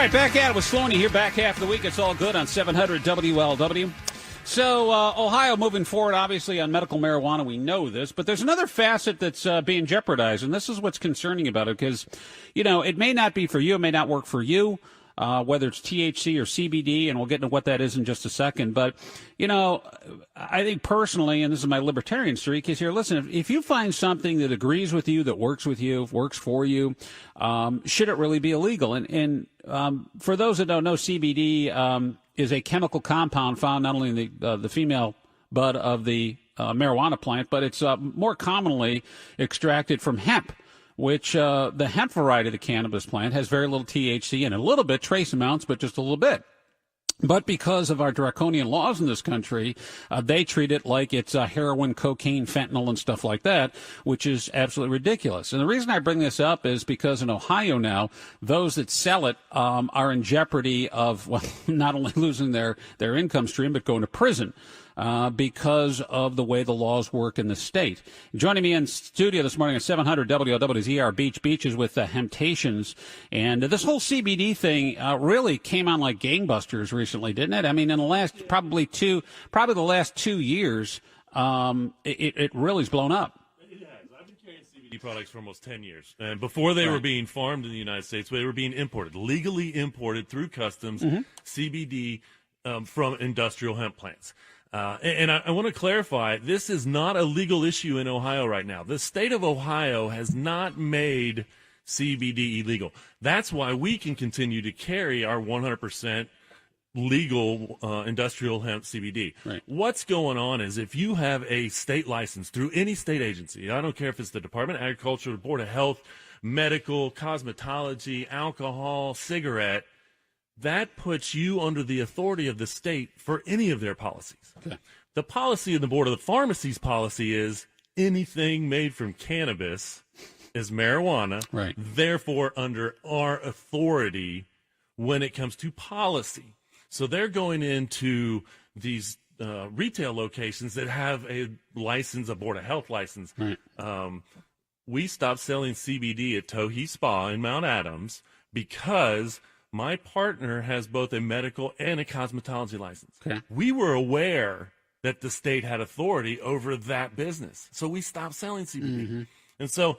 right, back at it with Sloaney here, back half of the week. It's all good on 700 WLW. So, Ohio moving forward, obviously, on medical marijuana, we know this, but there's another facet that's being jeopardized, and this is what's concerning about it, because, it may not be for you, it may not work for you, whether it's THC or CBD, and we'll get into what that is in just a second. But, I think personally, and this is my libertarian streak, is here, listen, if you find something that agrees with you, that works with you, works for you, should it really be illegal? And for those that don't know, CBD is a chemical compound found not only in the female bud of the marijuana plant, but it's more commonly extracted from hemp, which the hemp variety of the cannabis plant has very little THC in it. A little bit, trace amounts, but just a little bit. But because of our draconian laws in this country, they treat it like it's heroin, cocaine, fentanyl, and stuff like that, which is absolutely ridiculous. And the reason I bring this up is because in Ohio now, those that sell it are in jeopardy of, well, not only losing their income stream, but going to prison. Because of the way the laws work in the state. Joining me in studio this morning at 700 WLW's Beach Beaches with Hemptations. And this whole CBD thing really came on like gangbusters recently, didn't it? I mean, in the last probably the last 2 years, it really's blown up. It has. I've been carrying CBD products for almost 10 years. And before they were being farmed in the United States, they were being imported, legally imported through customs, CBD from industrial hemp plants. And I want to clarify, this is not a legal issue in Ohio right now. The state of Ohio has not made CBD illegal. That's why we can continue to carry our 100% legal industrial hemp CBD. Right. What's going on is if you have a state license through any state agency, I don't care if it's the Department of Agriculture, the Board of Health, medical, cosmetology, alcohol, cigarette, that puts you under the authority of the state for any of their policies. Okay. The policy of the Board of the Pharmacy's policy is anything made from cannabis is marijuana, right? Therefore, under our authority when it comes to policy. So they're going into these retail locations that have a license, a Board of Health license. Right. We stopped selling CBD at Tohi Spa in Mount Adams because my partner has both a medical and a cosmetology license. Okay. We were aware that the state had authority over that business, so we stopped selling CBD. And so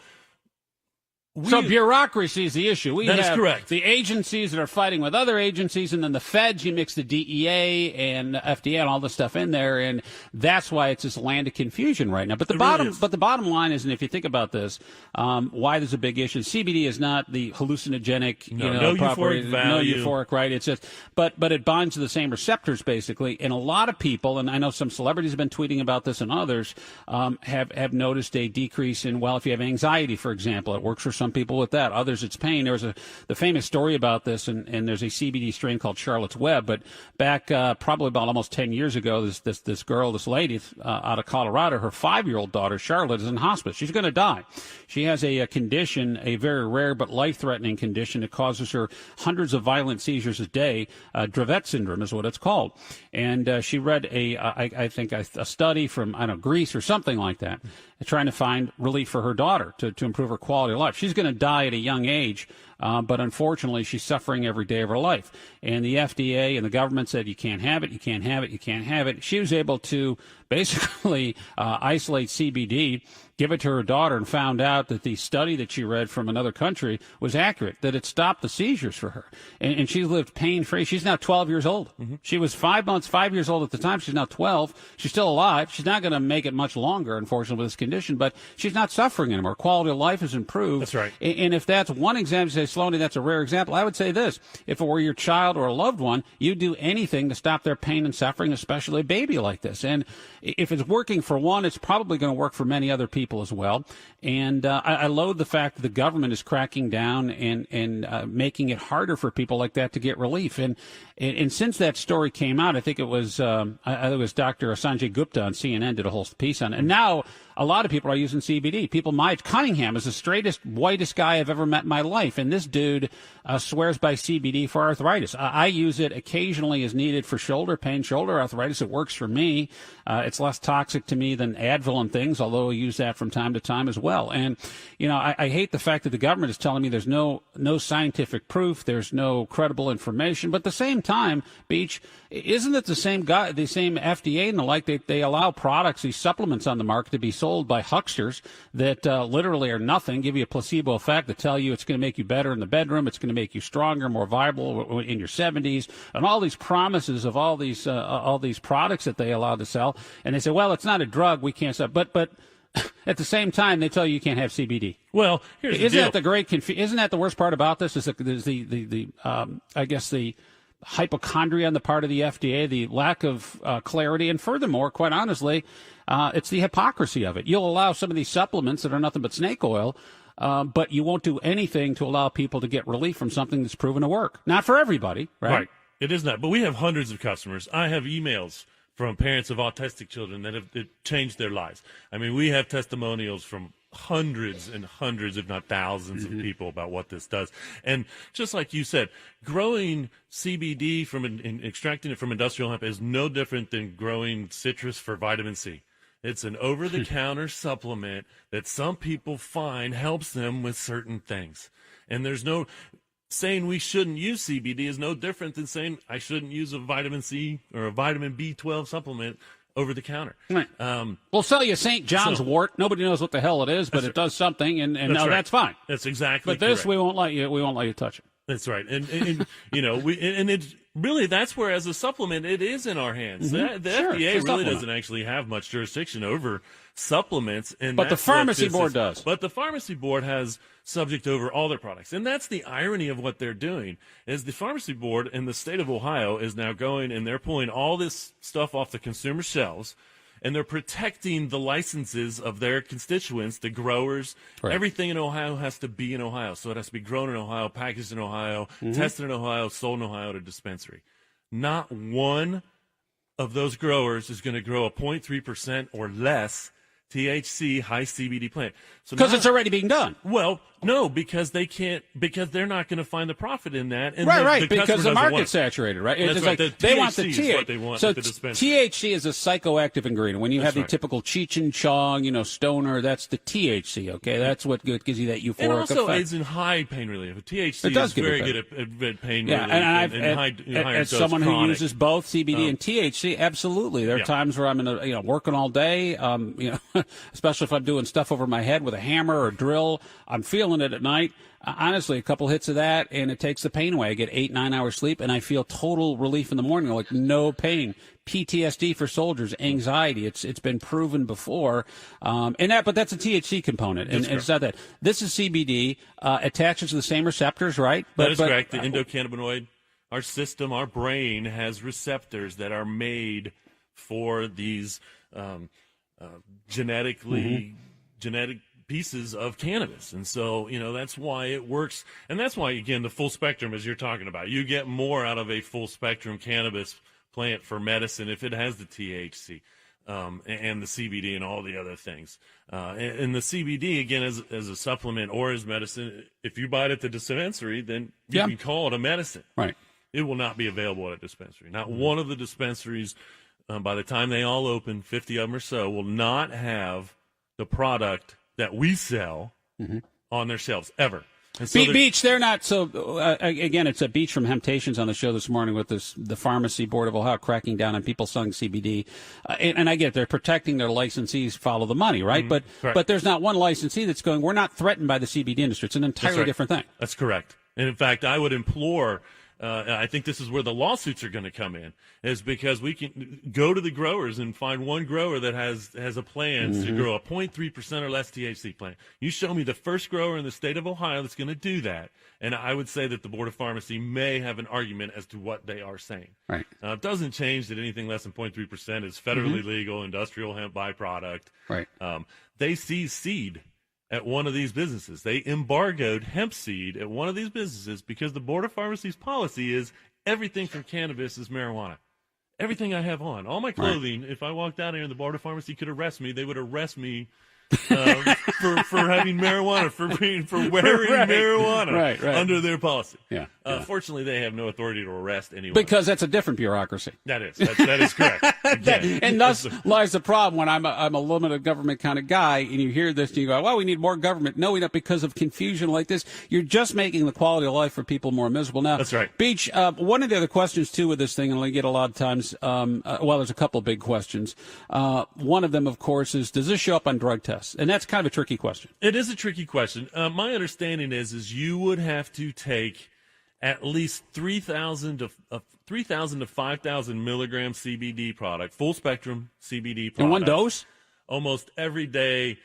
bureaucracy is the issue. That is correct. The agencies that are fighting with other agencies, and then the feds, you mix the DEA and FDA and all this stuff in there, and that's why it's this land of confusion right now. But the bottom line is, and if you think about this, why there's a big issue. CBD is not the hallucinogenic, no euphoric value. No euphoric, right? It's just, but it binds to the same receptors basically. And a lot of people, and I know some celebrities have been tweeting about this, and others have noticed a decrease in, well, if you have anxiety, for example, it works for some people with that. Others, it's pain. There was the famous story about this, and there's a CBD strain called Charlotte's Web. But back probably about almost 10 years ago, this lady out of Colorado, her 5-year-old daughter, Charlotte, is in hospice. She's going to die. She has a condition, a very rare but life-threatening condition that causes her hundreds of violent seizures a day. Dravet syndrome is what it's called. And she read I think a study from, Greece or something like that, trying to find relief for her daughter to improve her quality of life. She's going to die at a young age, but unfortunately she's suffering every day of her life. And the FDA and the government said, you can't have it, you can't have it, you can't have it. She was able to basically isolate CBD, give it to her daughter, and found out that the study that she read from another country was accurate, that it stopped the seizures for her. And she's lived pain-free. She's now 12 years old. She was 5 years old at the time. She's now 12. She's still alive. She's not going to make it much longer, unfortunately, with this condition, but she's not suffering anymore. Quality of life has improved. That's right. And if that's one example, say, Sloaney, that's a rare example, I would say this. If it were your child or a loved one, you'd do anything to stop their pain and suffering, especially a baby like this. And if it's working for one, it's probably going to work for many other people as well. And I loathe the fact that the government is cracking down and making it harder for people like that to get relief. And since that story came out, I think it was Dr. Sanjay Gupta on CNN did a whole piece on it. And now a lot of people are using CBD. Cunningham is the straightest, whitest guy I've ever met in my life, and this dude swears by CBD for arthritis. I use it occasionally as needed for shoulder pain, shoulder arthritis. It works for me. It's less toxic to me than Advil and things, although I use that from time to time as well. And, I hate the fact that the government is telling me there's no scientific proof, there's no credible information, but at the same time, Beach, isn't it the same FDA and the like, they allow products, these supplements on the market to be sold by hucksters that literally are nothing, give you a placebo effect that tell you it's going to make you better in the bedroom, it's going to make you stronger, more viable in your 70s, and all these promises of all these products that they allow to sell, and they say, well, it's not a drug, we can't sell, but at the same time, they tell you can't have CBD. Well, here's the deal. Isn't that the worst part about this? Is the hypochondria on the part of the FDA, the lack of clarity, and furthermore, quite honestly, it's the hypocrisy of it. You'll allow some of these supplements that are nothing but snake oil, but you won't do anything to allow people to get relief from something that's proven to work. Not for everybody, right? Right. It is not. But we have hundreds of customers. I have emails from parents of autistic children that have changed their lives. I mean, we have testimonials from hundreds and hundreds, if not thousands, of people about what this does. And just like you said, growing CBD and extracting it from industrial hemp is no different than growing citrus for vitamin C. It's an over-the-counter supplement that some people find helps them with certain things. And there's no saying we shouldn't use CBD is no different than saying I shouldn't use a vitamin C or a vitamin B12 supplement over the counter. Right. We'll sell you St. John's wort. Nobody knows what the hell it is, but it does something, and no, that's fine. That's exactly. But this, correct. we won't let you touch it. That's right, and it's really that's where as a supplement it is in our hands. The FDA really doesn't actually have much jurisdiction over supplements, but the pharmacy board does. But the pharmacy board has subject over all their products, and that's the irony of what they're doing. Is the pharmacy board in the state of Ohio is now going and they're pulling all this stuff off the consumer shelves. And they're protecting the licenses of their constituents, the growers. Right. Everything in Ohio has to be in Ohio. So it has to be grown in Ohio, packaged in Ohio, tested in Ohio, sold in Ohio at a dispensary. Not one of those growers is going to grow a 0.3% or less THC high CBD plant. Because it's already being done. Well, no, because they can't, because they're not going to find the profit in that. And right, because the market's saturated, right? That's it's right. Like the they THC want the is what they want so at the dispensary. THC is a psychoactive ingredient. When you have the typical Cheech and Chong, stoner, that's the THC, okay? That's what gives you that euphoric effect. And also effect. aids in high pain relief. THC is very good at pain relief. And as someone who uses both CBD and THC, absolutely. There are times where I'm working all day, especially if I'm doing stuff over my head with a hammer or a drill. I'm feeling it at night. Honestly, a couple hits of that, and it takes the pain away. I get 8-9 hours sleep, and I feel total relief in the morning, like no pain. PTSD for soldiers, anxiety. It's been proven before, but that's a THC component, and it's not that. This is CBD, attaches to the same receptors, right? That is correct. The endocannabinoid, our system, our brain has receptors that are made for these genetic pieces of cannabis. And so, that's why it works. And that's why, again, the full spectrum, as you're talking about, you get more out of a full spectrum cannabis plant for medicine if it has the THC and the CBD and all the other things. And the CBD, again, as a supplement or as medicine, if you buy it at the dispensary, then you can call it a medicine. Right. It will not be available at a dispensary. Not one of the dispensaries, by the time they all open, 50 of them or so, will not have the product that we sell on their shelves ever. And so Beach, they're not. So again, it's a Beach from Hemptations on the show this morning with the Pharmacy Board of Ohio cracking down on people selling CBD, and I get it, they're protecting their licensees, follow the money, right? But there's not one licensee that's going, we're not threatened by the CBD industry. It's an entirely different thing. That's correct. And in fact, I would implore. I think this is where the lawsuits are going to come in, is because we can go to the growers and find one grower that has a plan to grow a 0.3% or less THC plant. You show me the first grower in the state of Ohio that's going to do that, and I would say that the Board of Pharmacy may have an argument as to what they are saying. Right. It doesn't change that anything less than 0.3% is federally legal industrial hemp byproduct. Right. They seized seed at one of these businesses. They embargoed hemp seed at one of these businesses because the Board of Pharmacy's policy is everything from cannabis is marijuana. everything I have on, all my clothing. Right. If I walked down here and the border pharmacy could arrest me, they would arrest me for having marijuana, for wearing marijuana under their policy. Yeah. Fortunately, they have no authority to arrest anyone. Because that's a different bureaucracy. That is correct. And thus lies the problem when I'm a limited government kind of guy, and you hear this and you go, well, we need more government. No, we don't, because of confusion like this. You're just making the quality of life for people more miserable. Now, that's right. Beach, one of the other questions, too, with this thing, and I get a lot of times, there's a couple of big questions. One of them, of course, is, does this show up on drug tests? And that's kind of a tricky question. It is a tricky question. My understanding is you would have to take at least 3,000 to 5,000 milligram CBD product, full spectrum CBD product. In one dose? Almost every day,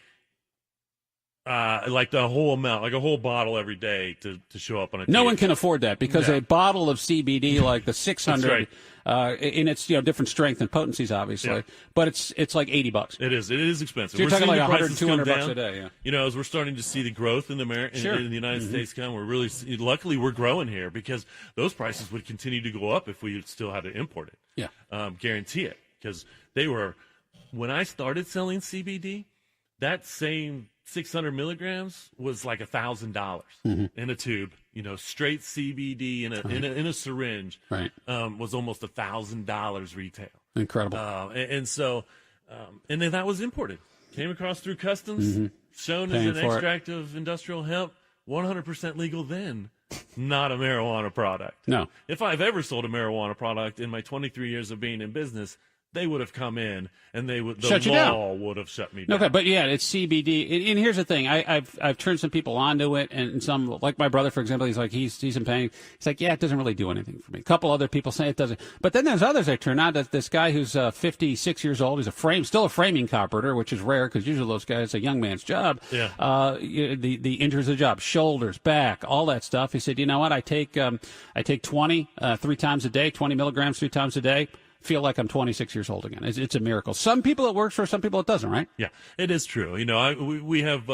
like the whole amount, like a whole bottle every day to show up on a No one can afford that, because a bottle of CBD like the 600, and it's different strength and potencies, obviously, but it's like $80. It is expensive. So you're talking like $100, $200 a day. Yeah. As we're starting to see the growth in the United States come, luckily we're growing here, because those prices would continue to go up if we still had to import it. Yeah, guarantee it, because when I started selling CBD, that same 600 milligrams was like $1,000 in a tube. Straight CBD in a syringe was almost $1,000 retail. Incredible. And then that was imported. Came across through customs, shown as an extract of industrial hemp, 100% legal then, not a marijuana product. No. If I've ever sold a marijuana product in my 23 years of being in business, they would have come in and the law would have shut me down. Okay, but it's CBD. And here's the thing: I've turned some people onto it, and some, like my brother, for example, he's in pain. He's like, yeah, it doesn't really do anything for me. A couple other people say it doesn't, but then there's others I turn on. This guy who's 56 years old. He's still a framing carpenter, which is rare, because usually those guys, it's a young man's job. Yeah. The injuries of the job, shoulders, back, all that stuff. He said, you know what? I take 20 3 times a day, 20 milligrams 3 times a day. Feel like I'm 26 years old again. It's a miracle. Some people it works for, some people it doesn't, right? Yeah, it is true. We have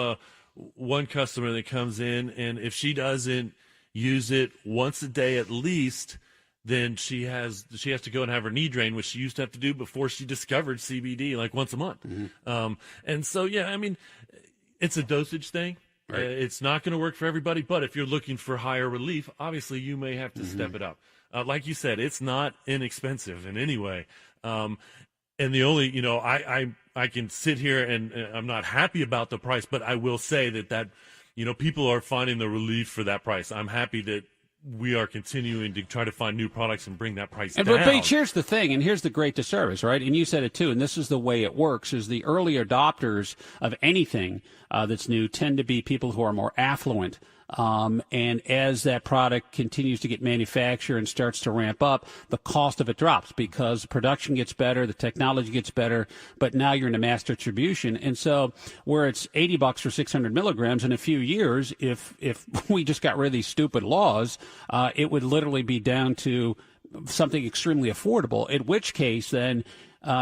one customer that comes in, and if she doesn't use it once a day at least, then she has to go and have her knee drained, which she used to have to do before she discovered CBD, like once a month. And so, it's a dosage thing. Right. It's not going to work for everybody, but if you're looking for higher relief, obviously you may have to step it up. Like you said, it's not inexpensive in any way. And the only, I can sit here and I'm not happy about the price, but I will say that people are finding the relief for that price. I'm happy that we are continuing to try to find new products and bring that price down. But here's the thing, and here's the great disservice, right? And you said it too, and this is the way it works, is the early adopters of anything that's new tend to be people who are more affluent. And as that product continues to get manufactured and starts to ramp up, the cost of it drops because production gets better, the technology gets better, but now you're into mass distribution. And so where it's $80 for 600 milligrams in a few years, if we just got rid of these stupid laws, it would literally be down to something extremely affordable, in which case then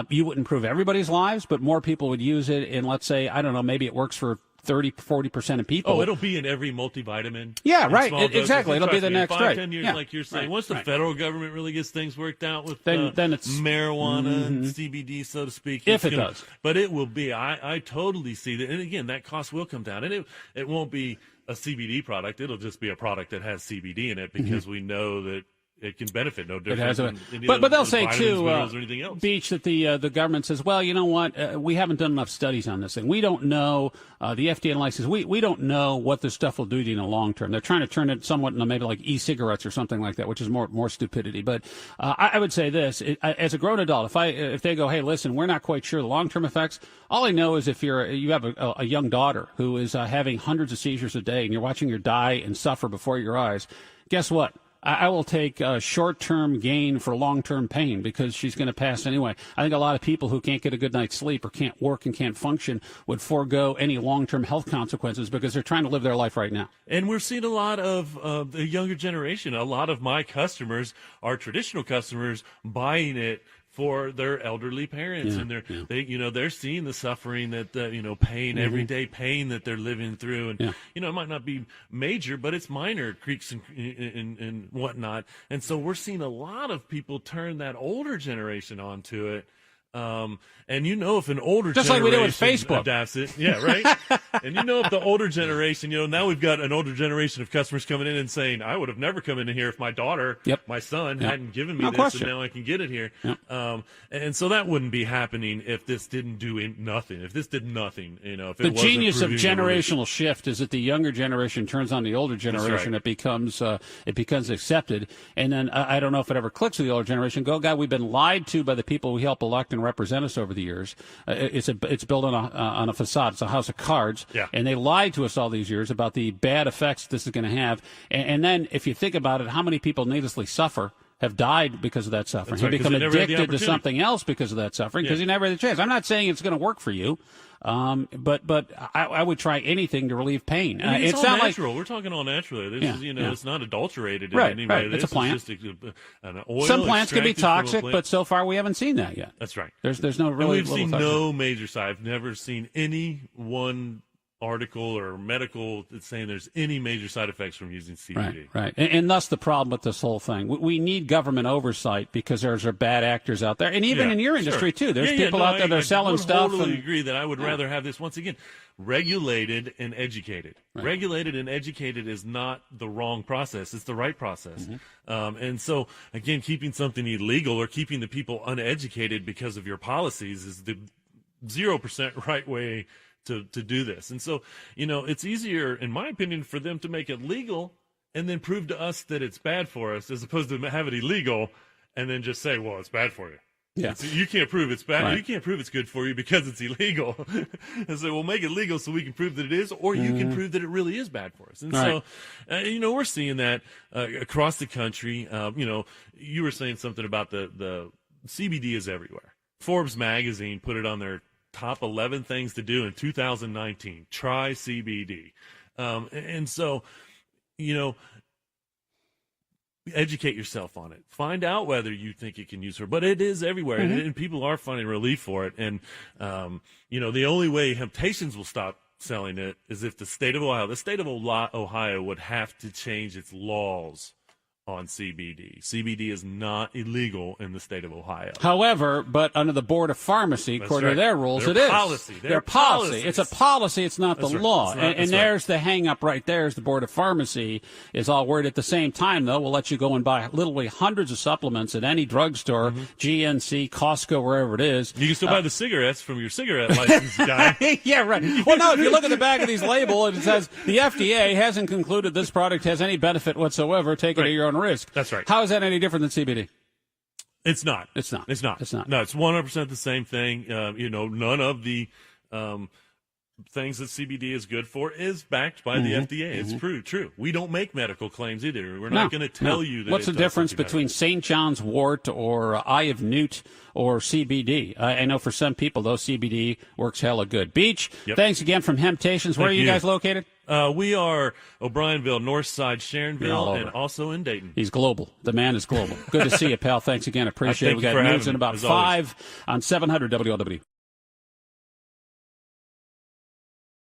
you wouldn't improve everybody's lives, but more people would use it. And let's say, I don't know, maybe it works for 30-40% of people. Oh, it'll be in every multivitamin. Yeah, right. Exactly. It'll be the next, 5-10 years, like you're saying. Once the federal government really gets things worked out with then it's marijuana and CBD, so to speak. If it does. But it will be. I totally see that. And again, that cost will come down. And it won't be a CBD product. It'll just be a product that has CBD in it, because we know that it can benefit no different. But they'll say too, else. Beach, that the government says, well, you know what, we haven't done enough studies on this thing. We don't know. The FDA and license, we don't know what this stuff will do to you in the long term. They're trying to turn it somewhat into maybe like e-cigarettes or something like that, which is more stupidity. But I would say this: as a grown adult, if they go, hey, listen, we're not quite sure the long term effects. All I know is if you have a young daughter who is having hundreds of seizures a day, and you're watching her die and suffer before your eyes, guess what? I will take short-term gain for long-term pain, because she's going to pass anyway. I think a lot of people who can't get a good night's sleep or can't work and can't function would forego any long-term health consequences because they're trying to live their life right now. And we're seeing a lot of the younger generation. A lot of my customers are traditional customers buying it for their elderly parents, and they're seeing the suffering that pain, everyday pain that they're living through, and it might not be major, but it's minor creaks and whatnot, and so we're seeing a lot of people turn that older generation onto it. And if an older just generation like we do with Facebook adapts it, right? And if the older generation, now we've got an older generation of customers coming in and saying, I would have never come in here if my daughter, my son hadn't given me this, and now I can get it here. And so that wouldn't be happening if this didn't do nothing. If this did nothing, if it the genius of generational shift is that the younger generation turns on the older generation. It becomes accepted, and then I don't know if it ever clicks with the older generation. God, we've been lied to by the people we help elect and represent us over the years. It's built on a facade. It's a house of cards. And they lied to us all these years about the bad effects this is going to have. And then if you think about it, how many people needlessly have died because of that suffering. They become addicted to something else because of that suffering because you never had the chance. I'm not saying it's going to work for you. But I would try anything to relieve pain. It's all natural. We're talking all natural. This is, it's not adulterated in any way. It's a plant. An oil some plants can be toxic, but so far we haven't seen that yet. That's right. There's no really. And we've seen no major side. I've never seen any one article or medical that's saying there's any major side effects from using CBD. Right. And that's the problem with this whole thing. We need government oversight because there's bad actors out there. And even in your industry, too. There's people out there that are selling stuff. I totally agree that I would rather have this, once again, regulated and educated. Regulated and educated is not the wrong process. It's the right process. And so, again, keeping something illegal or keeping the people uneducated because of your policies is the 0% right way to do this. And so, it's easier, in my opinion, for them to make it legal and then prove to us that it's bad for us as opposed to have it illegal and then just say, well, it's bad for you. You can't prove it's bad. You can't prove it's good for you because it's illegal. And so we'll make it legal so we can prove that it is, or you can prove that it really is bad for us. And so, we're seeing that across the country. You were saying something about the CBD is everywhere. Forbes magazine put it on their top 11 things to do in 2019. Try CBD. And so, educate yourself on it. Find out whether you think it can use her. But it is everywhere, and people are finding relief for it. And, the only way Hemptations will stop selling it is if the state of Ohio would have to change its laws on CBD. CBD is not illegal in the state of Ohio. However, but under the Board of Pharmacy, according to their rules, it is. Their policy. It's a policy. It's not the law. And there's the hang-up right there is the Board of Pharmacy is all worried. At the same time, though, we'll let you go and buy literally hundreds of supplements at any drugstore, GNC, Costco, wherever it is. You can still buy the cigarettes from your cigarette license guy. Yeah, right. Well, no, if you look at the back of these labels, it says the FDA hasn't concluded this product has any benefit whatsoever. Take it at your own risk. That's right. How is that any different than CBD? It's not. It's not. No, it's 100% the same thing. None of the things that CBD is good for is backed by the FDA. It's true. We don't make medical claims either. We're not going to tell you that. What's the difference between St. John's wort or Eye of Newt or CBD? I know for some people, though, CBD works hella good. Beach, thanks again from Hemptations. Where are you guys located? We are O'Brienville, North Side, Sharonville, and also in Dayton. He's global. The man is global. Good to see you, pal. Thanks again. Appreciate it. We got news in about 5 on 700 WLW.